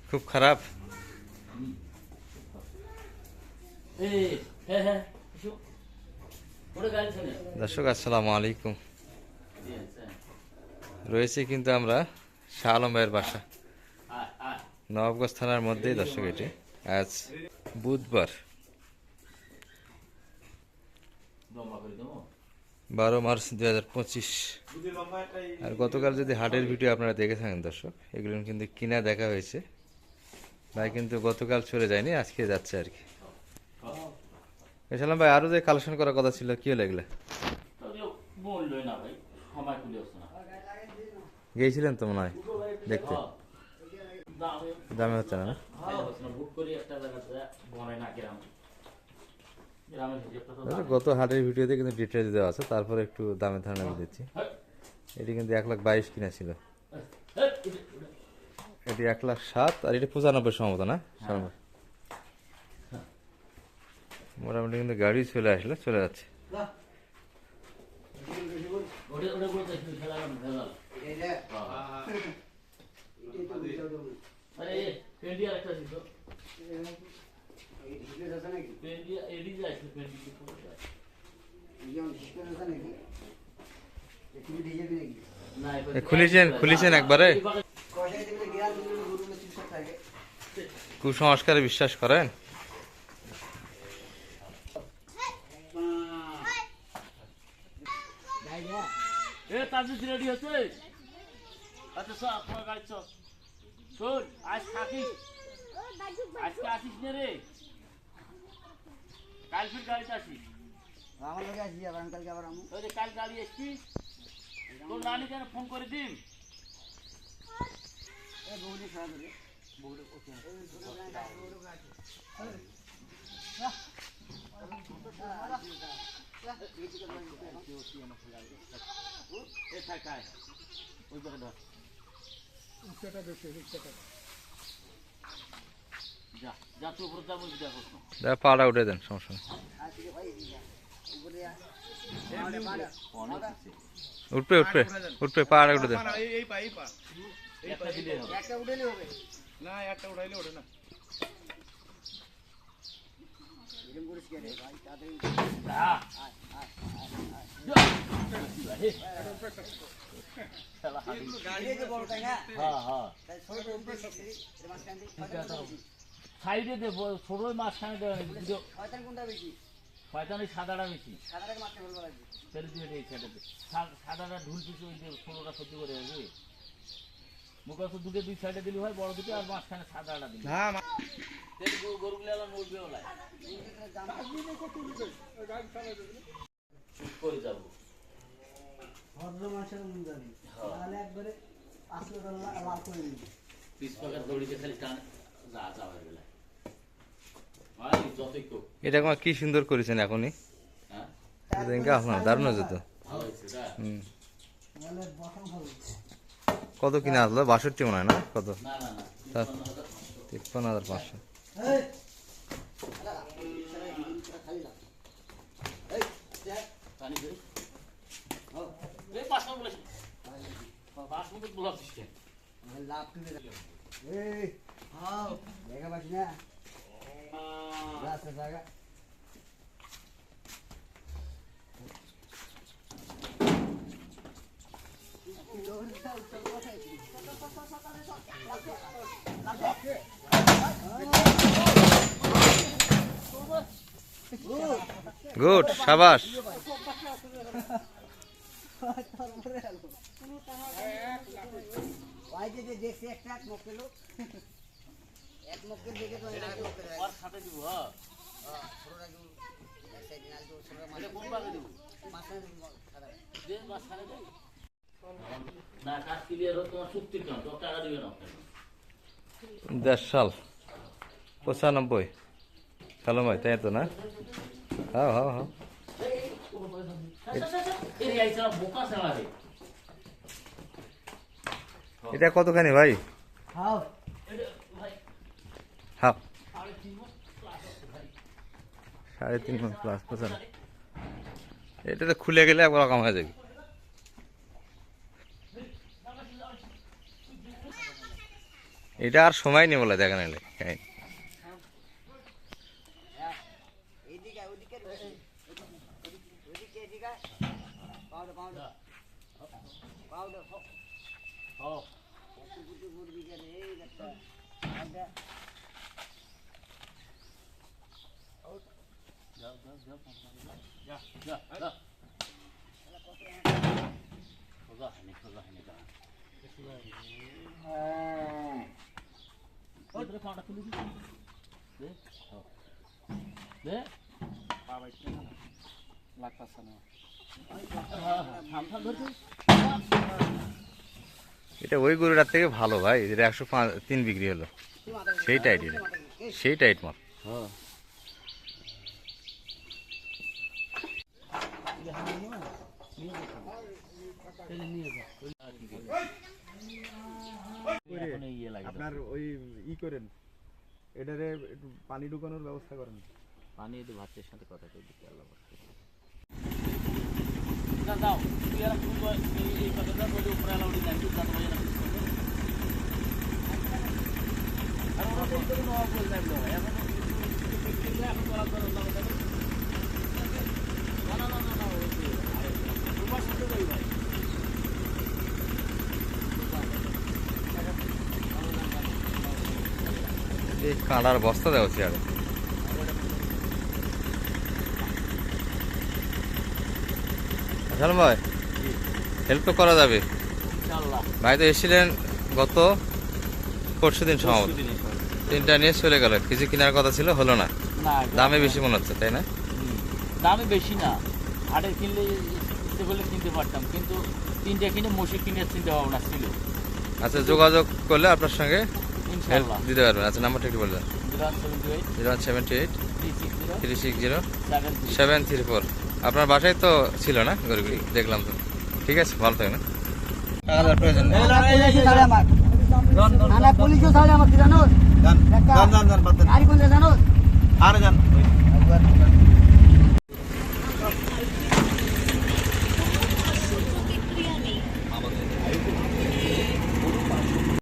খুব খারাপ। দর্শক আসসালামু আলাইকুম। রয়েছে কিন্তু আমরা শাহ আলম ভাইয়ের বাসা, নবাবগঞ্জ থানার মধ্যেই। দর্শক এটি আজ বুধবার 12 মার্চ 2025। আর গতকাল যদি হাটের ভিডিও আপনারা দেখে থাকেন দর্শক, এগুলো কিন্তু কিনা দেখা হয়েছে। ভাই কিন্তু গতকাল চলে যায়নি, আজকে যাচ্ছে আর কি। এসালাম ভাই, আরো যে কালেকশন করার কথা ছিল, কি হলো এগুলা? গিয়েছিলেন তো মনে হয় দেখতে, দামে হচ্ছে না। গত হাটের ভিডিওতে কিন্তু ডিটেলস দেওয়া আছে, তারপরে একটু দামে ধারণা দিচ্ছি। এটি কিন্তু 1,20,000 কিনা ছিল, এটি 1,07,000 আর এটি 95 সম্ভবত না। মোটামুটি কিন্তু গাড়ি চলে আসলে চলে যাচ্ছে। খুলেছেন একবারে। কুসংস্কারে বিশ্বাস করেন? রেডি হচ্ছে। আচ্ছা আপনার গাড়ি চল শোন, আজ থাকিস, আজকে আসিস না রে, কাল ফির গাড়িতে আসিস। আমার লোকে আসি আবার, কালকে আবার আমি ওই যে কাল গাড়ি আসছিস, তোর রানী কেন ফোন করে দিন। এই বউলি খারাপ রে, বউলি ওকে পাড়া উঠে দেন, সমস্যা নেই। উঠবে উঠবে উঠবে, পাড়া উঠে দেন। না একটা উঠাইলে ওঠে না। সাইডে দেবো, ছোট মাঝখানে দেওয়া শয়তান সাদাটা বেশি, সাদাটা ঢুল পিছু ছোটটা সহ্য করে যাবে। মুখ দুটো দুই সাইডে দিলি হয়, বড় দুটো, আর মাঝখানে সাদাটা দিলি গরুগুলো নড়বে ওলাই করে যাবো। ভদ্র মাসের একবারে লাল করে দিবি, পিস পাকার দড়িতে খালি টান যা যাওয়ার বেলায়। এটা কি সুন্দর করেছেন এখনই, আপনার দারুণ হয়েছে তো। কত কিনা আসলো? 62 মনে হয় না? কত? 53,500। গুড, শাবাশ। দেড় সাল 95 সালো ভাই, তাই তো না? হ্যাঁ হ্যাঁ হ্যাঁ। এটা কতখানি ভাই? হাফ। 3.5 মণ প্লাস। এটা তো খুলে গেলে একবার কম হয়ে যাবে। এটা আর সময় নেই বলে দেখা নাইলে এটা ওই গরুটার থেকে ভালো ভাই, এটা 103 বিক্রি হলো, সেই টাইট, এটা সেই টাইট মাল। আপনার ওই ই করেন, এটারে একটু পানি ঢুকানোর ব্যবস্থা করেন। পানি একটু ভাতের সাথে কথা কই দিতে আল্লাহ দাও তুই আর ফুল এই কথাটা বলে উপরে আলো উড়ি যাই দাও ভাই না আর ওরা বলতে না বল যাবে এখন এখন বলা করো না আরে তোমার সাথে যাই ভাই এই কাঁড়ার বস্তা দেওয়া হচ্ছে আর সালাম ভাই, হেল্প তো করা যাবে। ইনশাআল্লাহ ভাই তো এসেছিলেন গত পরশুদিন সম্ভবত, 3টা নিয়ে চলে গেল, কিছু কেনার কথা ছিল, হলো না, না দামে বেশি মনে হচ্ছে তাই না? দামে বেশি না, হাটে কিনলে ইচ্ছে করলে কিনতে পারতাম, কিন্তু 3টা কিনে মশি কিনে চিন্তা ভাবনা ছিল। আচ্ছা, যোগাযোগ করলে আপনার সঙ্গে হেল্প ইনশাআল্লাহ দিতে পারবেন। আচ্ছা, নাম্বারটা একটু বলবেন। 078 0178 360 360 734। আপনার বাসায় তো ছিল না গরুগুলি, দেখলাম তো। ঠিক আছে, ভালো থাকেন। টাকা প্রয়োজন নেই। পুলিশও ছাড়ে আমার জানো গাড়ি কোন জানো আরে যান